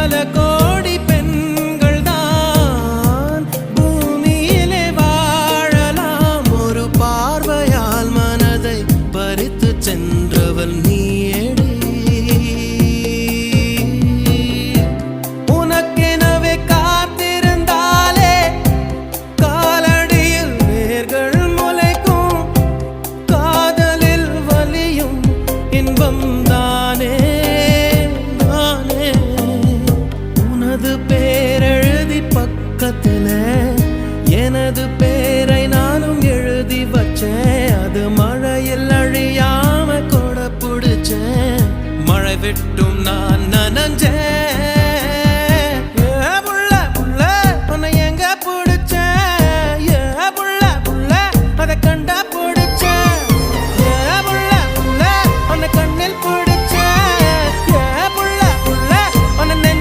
பல கோடி பெண்கள் தான் பூமியிலே வாழலாம். ஒரு பார்வையால் மனதை பறித்து சென்றவள் நீயேடி. உனக்கெனவே காத்திருந்தாலே காலடியில் வேர்கள் முளைக்கும். காதலில் வலியும் இன்பம் தானே தானே. உனது பேரெழுதி பக்கத்திலே எனது